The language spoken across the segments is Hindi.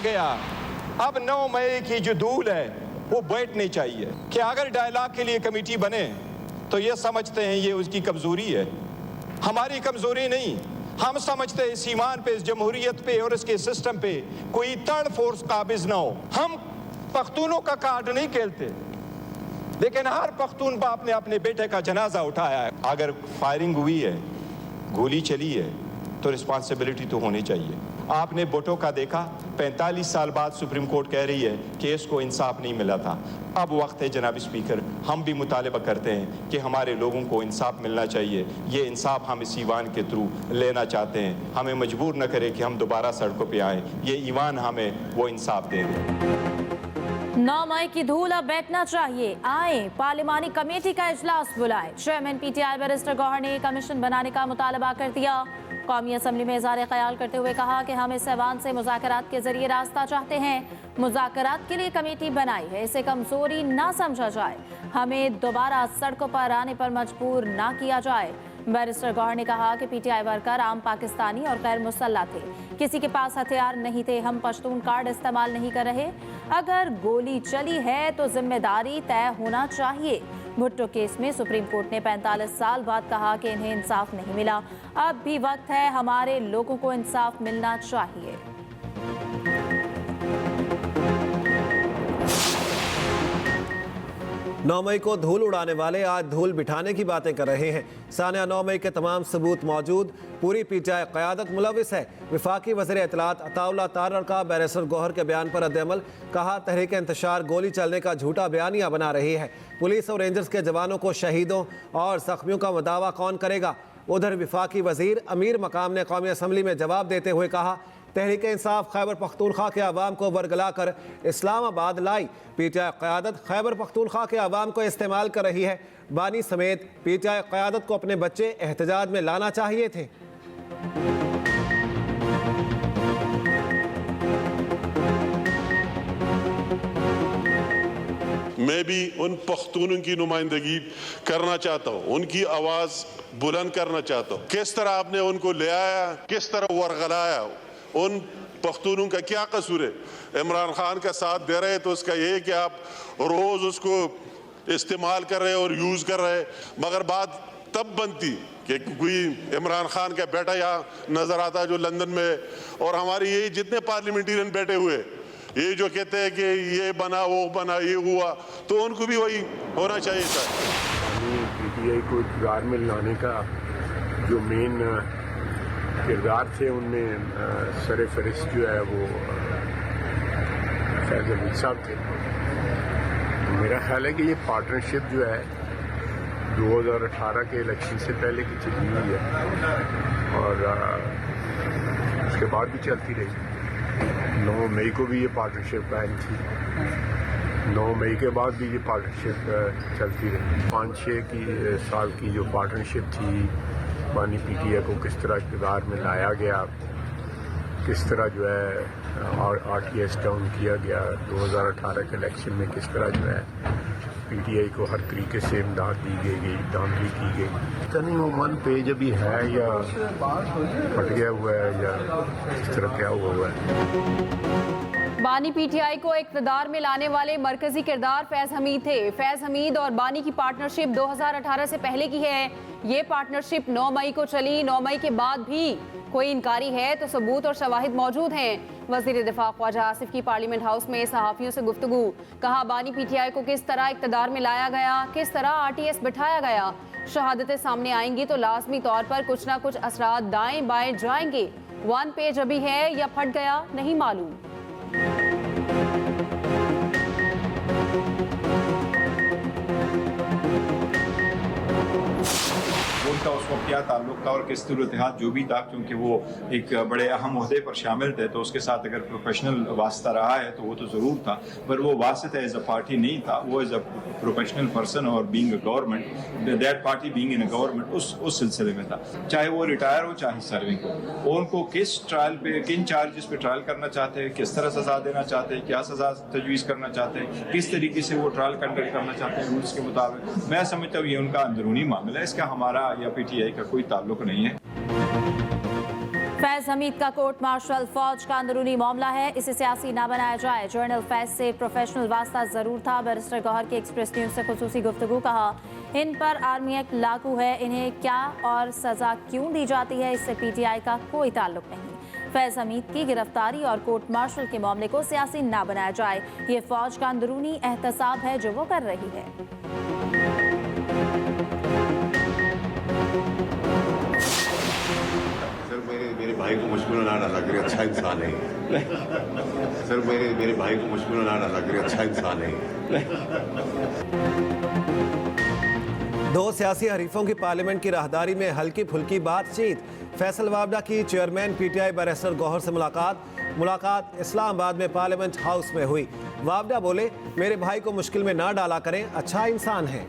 गया। अब 9 मई की जो धूल है वो बैठनी चाहिए कि अगर डायलॉग के लिए कमेटी बने तो ये समझते हैं ये उसकी कमजोरी है, हमारी कमजोरी नहीं। हम समझते हैं इस ईमान पे, इस जमहूरियत पे और इसके सिस्टम पे कोई थर्ड फोर्स काबिज ना हो। हम पख्तूनों का कार्ड नहीं खेलते, लेकिन हर पख्तून बाप ने अपने बेटे का जनाजा उठाया है। अगर फायरिंग हुई है, गोली चली है, तो रिस्पॉन्सिबिलिटी तो होनी चाहिए। आपने भुट्टो का देखा, 45 साल बाद सुप्रीम कोर्ट कह रही है कि इसको इंसाफ नहीं मिला था। अब वक्त है जनाब स्पीकर, हम भी मुतालबा करते हैं कि हमारे लोगों को इंसाफ मिलना चाहिए। ये इंसाफ हम इस ईवान के थ्रू लेना चाहते हैं। हमें मजबूर न करें कि हम दोबारा सड़कों पर आएँ, ये ईवान हमें वो इंसाफ दे दे। 9 मई की धूल अब बैठना चाहिए, आए पार्लिमानी कमेटी का इजलास बुलाए। चेयरमैन पीटीआई बैरिस्टर गौहर ने कमीशन बनाने का मुतालबा कर दिया। कौमी असम्बली में इज़हार ख्याल करते हुए कहा कि हम इस ऐवान से मुज़ाकरात के जरिए रास्ता चाहते हैं। मुज़ाकरात के लिए कमेटी बनाई है, इसे कमजोरी ना समझा जाए। हमें दोबारा सड़कों पर आने पर मजबूर ना किया जाए। बैरिस्टर गौहर ने कहा कि पीटीआई वर्कर आम पाकिस्तानी और गैर मुसल्लह थे, किसी के पास हथियार नहीं थे। हम पश्तून कार्ड इस्तेमाल नहीं कर रहे। अगर गोली चली है तो जिम्मेदारी तय होना चाहिए। भुट्टो केस में सुप्रीम कोर्ट ने 45 साल बाद कहा कि इन्हें इंसाफ नहीं मिला। अब भी वक्त है, हमारे लोगों को इंसाफ मिलना चाहिए। 9 मई को धूल उड़ाने वाले आज धूल बिठाने की बातें कर रहे हैं। सानिया 9 मई के तमाम सबूत मौजूद, पूरी पीटीआई क़यादत मुलविस है। वफाकी वज़ीर इत्तलात अताउल्लाह तारर का बैरिस्टर गौहर के बयान पर रद्द-ए-अमल, कहा तहरीक इंतशार गोली चलने का झूठा बयानिया बना रही है। पुलिस और रेंजर्स के जवानों को शहीदों और जख्मियों का दावा कौन करेगा। उधर वफाकी वज़ीर अमीर मकाम ने कौमी असम्बली में जवाब देते हुए कहा तहरीक इंसाफ खैबर पख्तूनख्वा के अवाम को बरगला कर इस्लामाबाद लाई। पीटीआई क़यादत खैबर पख्तूनख्वा के अवाम को इस्तेमाल कर रही है। बानी समेत पीटीआई क़यादत को अपने बच्चे एहतजाज में लाना चाहिए थे। मैं भी उन पख्तूनों की नुमाइंदगी करना चाहता हूँ, उनकी आवाज़ बुलंद करना चाहता हूँ। किस तरह आपने उनको ले आया, किस तरह वर्गलाया, उन पख्तूनों का क्या कसूर है। इमरान खान का साथ दे रहे तो उसका ये कि आप रोज़ उसको इस्तेमाल कर रहे और यूज़ कर रहे, मगर बात तब बनती कि कोई इमरान खान का बेटा यहाँ नज़र आता है जो लंदन में, और हमारे ये जितने पार्लियामेंटेरियन बैठे हुए ये जो कहते हैं कि ये बना वो बना ये हुआ, तो उनको भी वही होना चाहिए था। पीटीआई को इक़्तिदार में लाने का जो मेन किरदार थे उनमें सर फहरिस्त जो है वो फैज़ अली साहब थे। मेरा ख्याल है कि ये पार्टनरशिप जो है 2018 के इलेक्शन से पहले की चली हुई है और उसके बाद भी चलती रही। 9 मई को भी ये पार्टनरशिप कायम थी, 9 मई के बाद भी ये पार्टनरशिप चलती रही। 5-6 साल की जो पार्टनरशिप थी, बानी पीटीआई को किस तरह इक़्तिदार में लाया गया, किस तरह जो है आरटीएस डाउन किया गया, 2018 के इलेक्शन में किस तरह जो है पीटीआई को हर तरीके से इमदाद दी गई, दामगी की गई। पता नहीं वो 1 पेज अभी है या फट गया हुआ है या इस तरह क्या हुआ है। बानी पीटीआई को इक़्तिदार में लाने वाले मरकजी किरदार फैज़ हमीद थे। फैज़ हमीद और बानी की पार्टनरशिप 2018 से पहले की है। ये पार्टनरशिप 9 मई को चली। 9 मई के बाद भी कोई इनकारी है तो सबूत और शवाहिद मौजूद हैं। वज़ीर दिफा ख्वाजा आसिफ की पार्लियामेंट हाउस में सहाफ़ियों से गुफ्तगू, कहा बानी पीटीआई को किस तरह इक़्तिदार में लाया गया, किस तरह आरटीएस बिठाया गया। शहादतें सामने आएंगी तो लाजमी तौर पर कुछ ना कुछ असरात दाएं बाएं जाएंगे। 1 पेज अभी है या फट गया नहीं मालूम। उनका उसको क्या ताल्लुक था और किस सूरत-ए-हाल जो भी था, क्योंकि वो एक बड़े अहम ओहदे पर शामिल थे, तो उसके साथ अगर प्रोफेशनल वास्ता रहा है तो वो तो ज़रूर था, पर वो वास्ता एज अ पार्टी नहीं था, वो एज अ प्रोफेशनल पर्सन और being a government, that party being in a government, उस सिलसिले में था। चाहे वो रिटायर हो चाहे सर्विंग हो, उनको किस ट्रायल पे, किन चार्जेस पे ट्रायल करना चाहते हैं, किस तरह सजा देना चाहते हैं, क्या सजा तजवीज़ करना चाहते हैं, किस तरीके से वो ट्रायल कंडक्ट करना चाहते हैं रूल्स के मुताबिक, मैं समझता हूँ ये उनका अंदरूनी मामला है, इसका हमारा या पीटीआई का कोई ताल्लुक नहीं है। फैज हमीद का कोर्ट मार्शल फौज का अंदरूनी मामला है, इसे सियासी ना बनाया जाए। जर्नल फैज से प्रोफेशनल वास्ता जरूर था। बैरिस्टर गौहर की एक्सप्रेस न्यूज से खुसूसी गुफ्तगू। कहा इन पर आर्मी एक्ट लागू है, इन्हें क्या और सजा क्यों दी जाती है इससे पीटीआई का कोई ताल्लुक नहीं। फैज हमीद की गिरफ्तारी और कोर्ट मार्शल के मामले को सियासी ना बनाया जाए। ये फौज का अंदरूनी एहतसाब है जो वो कर रही है। मेरे भाई को मुश्किल ना डाला करिए, अच्छा इंसान है सर। मेरे भाई को मुश्किल ना डाला करिए, अच्छा इंसान है। दो सियासी हरीफों की पार्लियामेंट की राहदारी में हल्की फुल्की बातचीत। फैसल वावडा की चेयरमैन पीटीआई बैरिस्टर गौहर से मुलाकात इस्लामाबाद में पार्लियामेंट हाउस में हुई। वावडा बोले, मेरे भाई को मुश्किल में ना डाला करें, अच्छा इंसान है।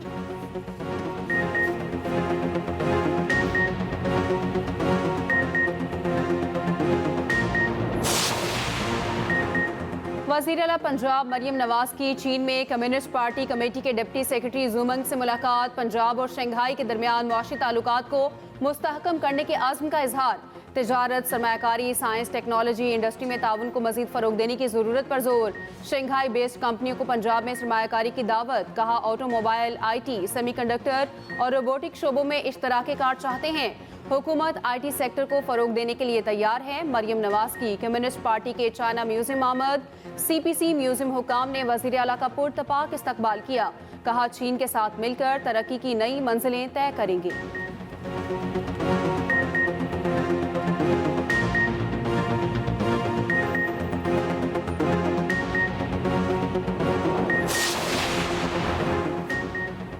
वज़ीर आला पंजाब मरियम नवाज की चीन में कम्युनिस्ट पार्टी कमेटी के डिप्टी सेक्रेटरी जुमंग से मुलाकात। पंजाब और शंघाई के दरमियान मुआशी ताल्लुकात को मुस्तहकम करने के आज़्म का इजहार। तिजारत, सरमायाकारी, साइंस, टेक्नोलॉजी, इंडस्ट्री में ताउन को मजीद फ़रोग देने की ज़रूरत पर जोर। शंघाई बेस्ड कंपनियों को पंजाब में सरमायाकारी की दावत। कहा ऑटोमोबाइल, IT, सेमीकंडक्टर और रोबोटिक शोबों में इश्तराके कार चाहते हैं। हुकूमत IT सेक्टर को फ़रोग देने के लिए तैयार है। मरियम नवाज की कम्युनिस्ट पार्टी के चाइना म्यूजियम आमद। CPC म्यूजियम हुकाम ने वज़ीर आला का पुरतपाक इस्तकबाल किया। कहा चीन के साथ मिलकर तरक्की की नई मंजिलें तय करेंगे।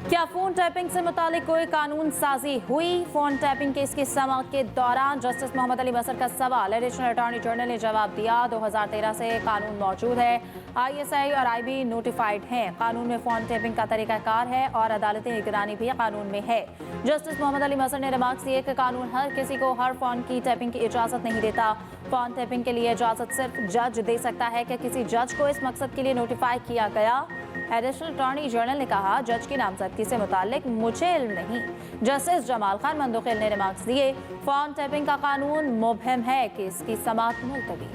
क्या फोन टैपिंग से मुतालिक कोई कानून साजी हुई? फोन टैपिंग केस की समाअत के दौरान जस्टिस मोहम्मद अली मसर का सवाल एडिशनल अटॉर्नी जनरल ने जवाब दिया। 2013 से कानून मौजूद है, ISI और IB नोटिफाइड हैं। कानून में फोन टैपिंग का तरीकाकार है और अदालती निगरानी भी कानून में है। जस्टिस मोहम्मद अली मसर ने रिमार्क दिए कि कानून हर किसी को हर फोन की टैपिंग की इजाज़त नहीं देता। फोन टैपिंग के लिए इजाज़त सिर्फ जज दे सकता है कि किसी जज को इस मकसद के लिए नोटिफाई किया गया। एडिशनल अटॉर्नी जनरल ने कहा जज की नामजदगी से मुतालिक मुझे इल्म नहीं। जस्टिस जमाल खान मंदुखिल ने रिमार्क्स दिए फोन टैपिंग का कानून मुबहम है कि इसकी समाअत मुलतवी।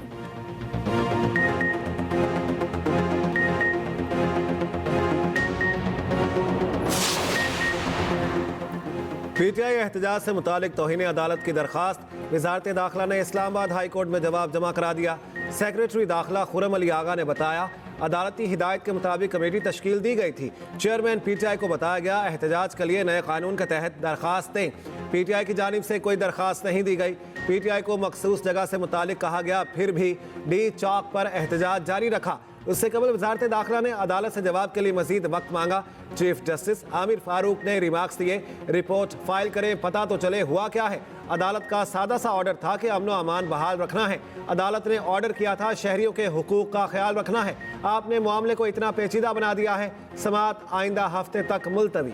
पीटीआई एहतजाज से मुतालिक तौहीन अदालत की दरखास्त वजारत दाखिला ने इस्लामाबाद हाई कोर्ट में जवाब जमा करा दिया। सेक्रेटरी दाखिला खुरम अली आगा ने बताया अदालती हिदायत के मुताबिक कमेटी तश्कील दी गई थी। चेयरमैन पीटीआई को बताया गया एहतजाज के लिए नए कानून के तहत दरखास्त दें। पीटीआई की जानिब से कोई दरखास्त नहीं दी गई। पीटीआई को मखसूस जगह से मुतालिक कहा गया, फिर भी डी चौक पर एहतजाज जारी रखा। उससे कबल वजारत दाखिला ने अदालत से जवाब के लिए मजीद वक्त मांगा। चीफ जस्टिस आमिर फारूक ने रिमार्क्स दिए रिपोर्ट फाइल करें, पता तो चले हुआ क्या है। अदालत का सादा सा ऑर्डर था कि अमन व अमान बहाल रखना है। अदालत ने ऑर्डर किया था शहरियों के हुकूक का ख्याल रखना है। आपने मामले को इतना पेचीदा बना दिया है। समाअत आइंदा हफ्ते तक मुलतवी।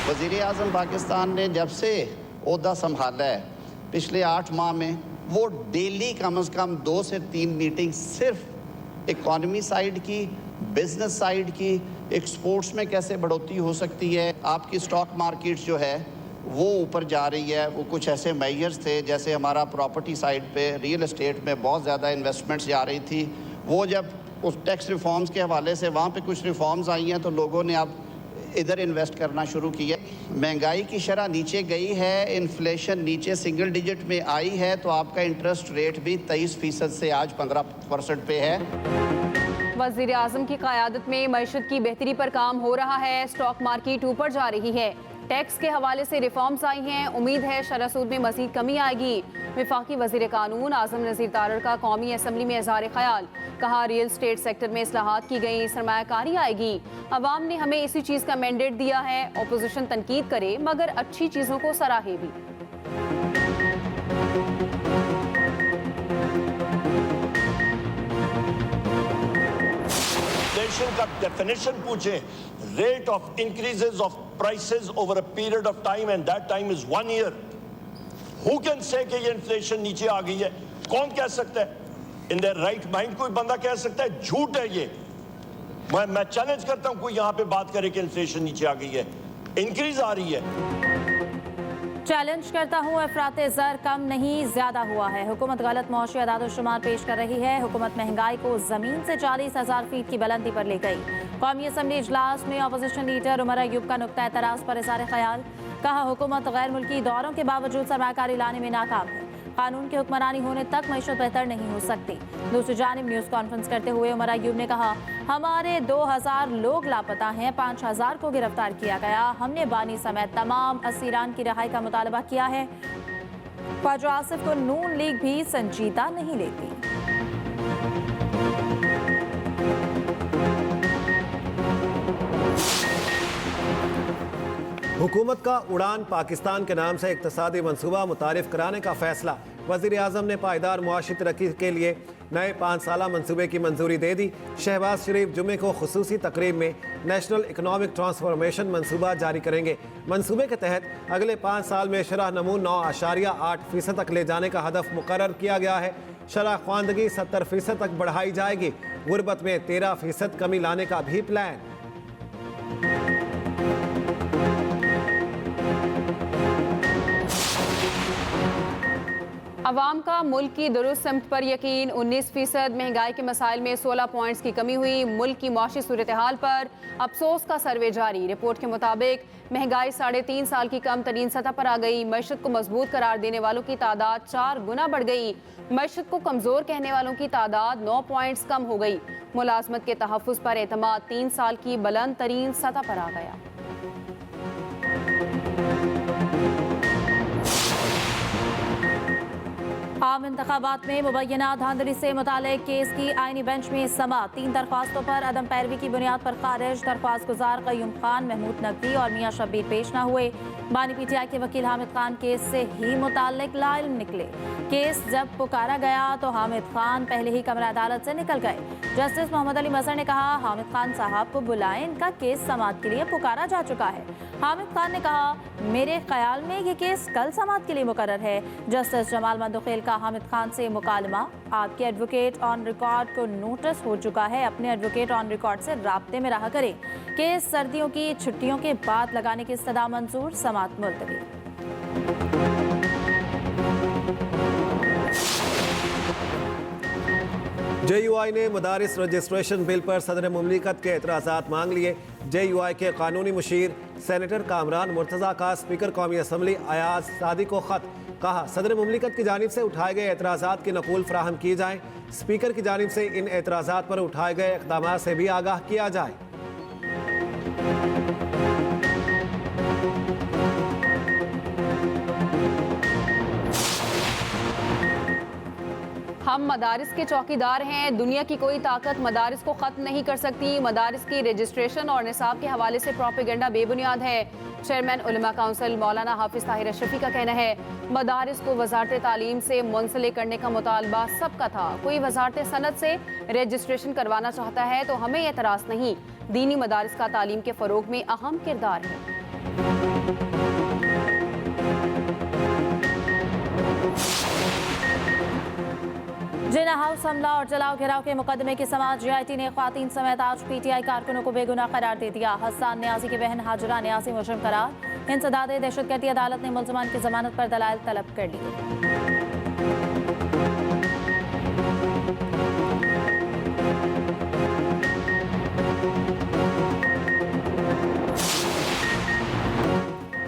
वज़ीर आज़म पाकिस्तान ने जब से ओहदा संभाला है पिछले 8 माह में वो डेली कम से कम 2 से 3 मीटिंग सिर्फ इकॉनमी साइड की, बिजनेस साइड की, एक्सपोर्ट्स में कैसे बढ़ोतरी हो सकती है, आपकी स्टॉक मार्केट जो है वो ऊपर जा रही है। वो कुछ ऐसे मेजर्स थे जैसे हमारा प्रॉपर्टी साइड पे रियल एस्टेट में बहुत ज़्यादा इन्वेस्टमेंट्स जा रही थी। वो जब उस टैक्स रिफॉर्म्स के हवाले से वहाँ पे कुछ रिफॉर्म्स आई हैं तो लोगों ने अब इधर इन्वेस्ट करना शुरू किया। महंगाई की शरह नीचे गई है, इन्फ्लेशन नीचे सिंगल डिजिट में आई है, तो आपका इंटरेस्ट रेट भी 23% से आज 15% पे है। वज़ीर आज़म की क़यादत में मईशत की बेहतरी पर काम हो रहा है। स्टॉक मार्केट ऊपर जा रही है। टैक्स के हवाले से रिफॉर्म्स आई हैं। उम्मीद है शरह सूद में मज़ीद कमी आएगी। वफाकी वज़ीर कानून आज़म नज़ीर तारड़ का कौमी असम्बली में इज़हार ख्याल। कहा रियल एस्टेट सेक्टर में इस्लाहात की गई, सरमायाकारी आएगी। अवाम ने हमें इसी चीज़ का मैंडेट दिया है। अपोजिशन तनकीद करे मगर अच्छी चीज़ों को सराहे भी। का डेफिनेशन पूछे rate of increases of prices over a period of time and that time is 1 year. Who can say कि ये इन्फ्लेशन नीचे आ गई है? कौन कह सकता है? इन देयर राइट माइंड कोई बंदा कह सकता है? झूठ है ये। मैं चैलेंज करता हूं कोई यहां पे बात करे कि इन्फ्लेशन नीचे आ गई है, इंक्रीज आ रही है। चैलेंज करता हूँ, अफराते ज़र कम नहीं ज़्यादा हुआ है। हुकूमत गलत मौशी अदाद-ओ-शुमार पेश कर रही है। हुकूमत महंगाई को ज़मीन से 40,000 फीट की बुलंदी पर ले गई। कौमी असम्बली इजलास में अपोजिशन लीडर उमर अयूब का नुक्ता एतराज़ पर इज़हार ख्याल। कहा, हुकूमत गैर मुल्की दौरों के बावजूद सरमाकारी लाने में नाकाम है। कानून की हुक्मरानी होने तक मईशत बेहतर नहीं हो सकती। दूसरी जानिब न्यूज़ कॉन्फ्रेंस करते हुए उमर अयूब ने कहा, हमारे 2000 लोग लापता हैं, 5000 को गिरफ्तार किया गया। हमने बानी समेत तमाम असीरान की रिहाई का मुतालबा किया है। ख्वाजा आसिफ को नून लीग भी संजीदा नहीं लेती। हुकूमत का उड़ान पाकिस्तान के नाम से इक्तसादी मनसूबा मुतारिफ कराने का फैसला। वज़ीर आज़म ने पायदार मुआशी तरक्की के लिए नए 5 साला मनसूबे की मंजूरी दे दी। शहबाज शरीफ जुमे को खुसूसी तकरीब में नेशनल इकनॉमिक ट्रांसफॉर्मेशन मनसूबा जारी करेंगे। मनसूबे के तहत अगले 5 साल में शरह नमू 9.8% तक ले जाने का हदफ मुकर्रर किया गया है। शरह ख्वानदगी 70% तक बढ़ाई जाएगी। गुर्बत में 13% कमी लाने का भी प्लान। अवाम का मुल्क की दुरुस्त समत पर यकीन। 19% महंगाई के मसाइल में 16 पॉइंट्स की कमी हुई। मुल्क की मौशी सूरत हाल पर अफसोस का सर्वे जारी। रिपोर्ट के मुताबिक महंगाई 3.5 साल की कम तरीन सतह पर आ गई। मईशत को मजबूत करार देने वालों की तादाद 4 गुना बढ़ गई। मईशत को कमजोर कहने वालों की तादाद 9 पॉइंट्स कम हो गई। मुलाजमत के तहफ़्फ़ुज़ पर एतमाद 3 साल की बुलंद तरीन सतह पर आ गया। आम इंतखाबात में मुबैना धांधली से मुतालिक केस की आईनी बेंच में समाअत। 3 दरख्वास्तों पर अदम पैरवी की बुनियाद पर खारिज। दरख्वास्त गुजार क़य्यूम खान, महमूद नकवी और मियां शब्बीर पेश न हुए। बानी पीटीआई के वकील हामिद खान केस से ही मुतालिक लाइल्म निकले। केस जब पुकारा गया तो हामिद खान पहले ही कमरा अदालत से निकल गए। जस्टिस मोहम्मद अली मजहर ने कहा, हामिद खान साहब को बुलाएं, इनका केस समाअत के लिए पुकारा जा चुका है। हामिद खान ने कहा, मेरे ख्याल में ये केस कल समाअत के लिए मुकर्रर है। जस्टिस जमाल मंदुखेल का हामिद खान से मुकालमा, आपके एडवोकेट ऑन रिकॉर्ड को नोटिस हो चुका है, अपने एडवोकेट ऑन रिकॉर्ड से राब्ते में रहा करें। केस सर्दियों की छुट्टियों के बाद लगाने की इस्तदा मंजूर, समाअत मुलतवी। JUI ने मदारिस रजिस्ट्रेशन बिल पर सदर मुमलिकत के एतराज़ात मांग लिए। JUI के कानूनी मुशीर सेनेटर कामरान मुर्तज़ा का स्पीकर कौमी असम्बली अयाज सादी को ख़त। कहा, सदर मुमलिकत की जानिब से उठाए गए एतराज़ात की नकूल फ्राहम की जाए। स्पीकर की जानिब से इन एतराज़ात पर उठाए गए इक़दाम से भी आगाह किया जाए। हम मदारिस के चौकीदार हैं। दुनिया की कोई ताकत मदारिस को ख़त्म नहीं कर सकती। मदारिस की रजिस्ट्रेशन और निसाब के हवाले से प्रोपेगेंडा बेबुनियाद है। चेयरमैन उलमा काउंसिल मौलाना हाफिज ताहिर अशरफी का कहना है, मदारिस को वजारत तालीम से मुंसलिक करने का मुतालबा सबका था। कोई वजारत सनत से रजिस्ट्रेशन करवाना चाहता है तो हमें एतराज़ नहीं। दीनी मदारिस का तालीम के फ़रोग में अहम किरदार है। जिना हाउस हमला और जलाओ घिराव के मुकदमे की समाअत। JIT ने ख्वातीन समेत 8 PTI कारकुनों को बेगुनाह करार दे दिया। हसन न्याजी की बहन हाजरा न्याजी मुजरिम करार। इंसदाद दहशतगर्दी अदालत ने मुल्ज़मान की जमानत पर दलाइल तलब कर लिए।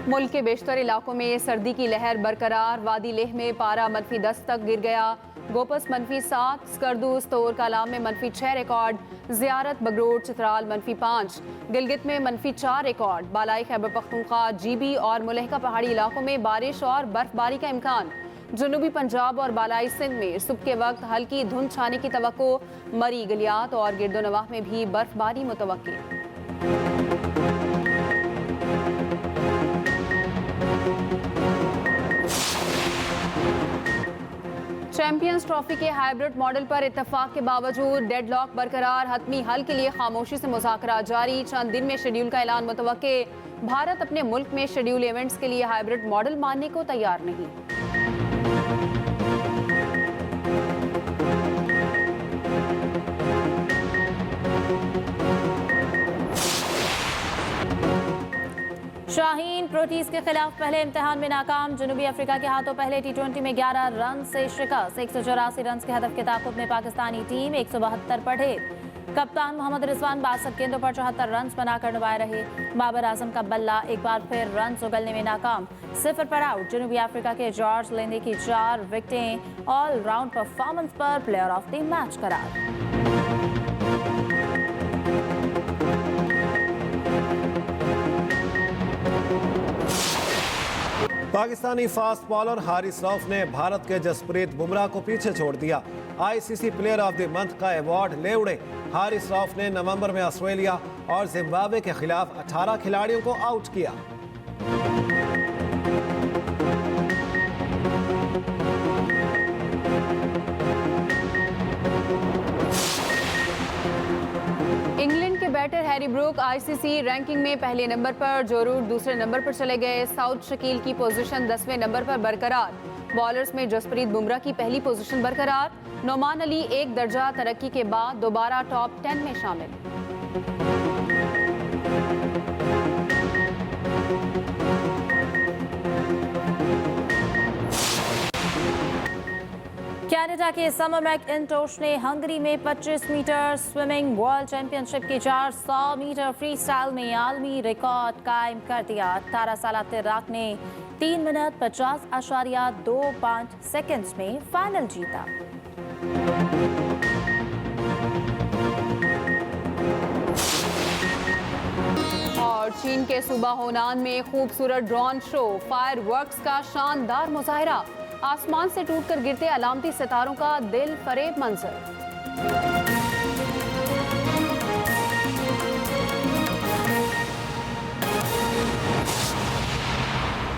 मुल्क के बेशतर इलाकों में सर्दी की लहर बरकरार। वादी लेह में पारा -10 तक गिर गया। गोपस -7, स्कर्दू स्तोर कालाम में -6 रिकॉर्ड। ज़ियारत, बगरोट, चित्राल -5। गिलगित में -4 रिकॉर्ड। बालाई खैबर पख्तूनख्वा, GB और मुलहका पहाड़ी इलाकों में बारिश और बर्फबारी का इम्कान। जनूबी पंजाब और बालाई सिंध में सुबह के वक्त हल्की धुंध छाने की तवक्को। मरी, गलियात और गिरदोनवाह में भी बर्फबारी मुतवक्की। चैंपियंस ट्रॉफी के हाइब्रिड मॉडल पर इत्तेफाक के बावजूद डेडलॉक बरकरार। हतमी हल के लिए खामोशी से मुज़ाकरा जारी। चंद दिन में शेड्यूल का ऐलान मुतवक्के। भारत अपने मुल्क में शेड्यूल इवेंट्स के लिए हाइब्रिड मॉडल मानने को तैयार नहीं। शाहीन प्रोटीज के खिलाफ पहले इम्तिहान में नाकाम। जनूबी अफ्रीका के हाथों पहले T20 में 11 रन से शिकस्त। 184 रन के हदफ के ताकुब में पाकिस्तानी टीम 172 पर ढेर। कप्तान मोहम्मद रिजवान 62 गेंदों पर 74 रन बनाकर नुमाया रहे। बाबर आजम का बल्ला एक बार फिर रन उगलने में नाकाम। 0 पर आउट। जनूबी अफ्रीका के जॉर्ज लेंदे की 4 विकेटें ऑलराउंड परफॉर्मेंस पर प्लेयर ऑफ द मैच करार। पाकिस्तानी फास्ट बॉलर हारिस रऊफ ने भारत के जसप्रीत बुमराह को पीछे छोड़ दिया। ICC player of the month का अवार्ड ले उड़े। हारिस रऊफ ने नवंबर में ऑस्ट्रेलिया और जिम्बाब्वे के खिलाफ 18 खिलाड़ियों को आउट किया। इंग्लैंड के batter Harry Brook ICC ranking में पहले नंबर पर, जो रूट दूसरे नंबर पर चले गए। साउथ शकील की पोजीशन 10वें नंबर पर बरकरार। बॉलर्स में जसप्रीत बुमराह की पहली पोजीशन बरकरार। नोमान अली एक दर्जा तरक्की के बाद दोबारा टॉप 10 में शामिल। कनाडा के समर मैकइंटोश ने हंगरी में 25 मीटर स्विमिंग वर्ल्ड चैंपियनशिप के 400 मीटर फ्री स्टाइल में आलमी रिकॉर्ड कायम कर दिया। 18 साल तिर्राक ने 3 मिनट 50.25 सेकंड्स में फाइनल जीता। और चीन के सूबा होनान में खूबसूरत ड्रोन शो, फायरवर्क्स का शानदार मुजाहिरा। आसमान से टूटकर गिरते अलामती सितारों का दिल फरेब मंजर।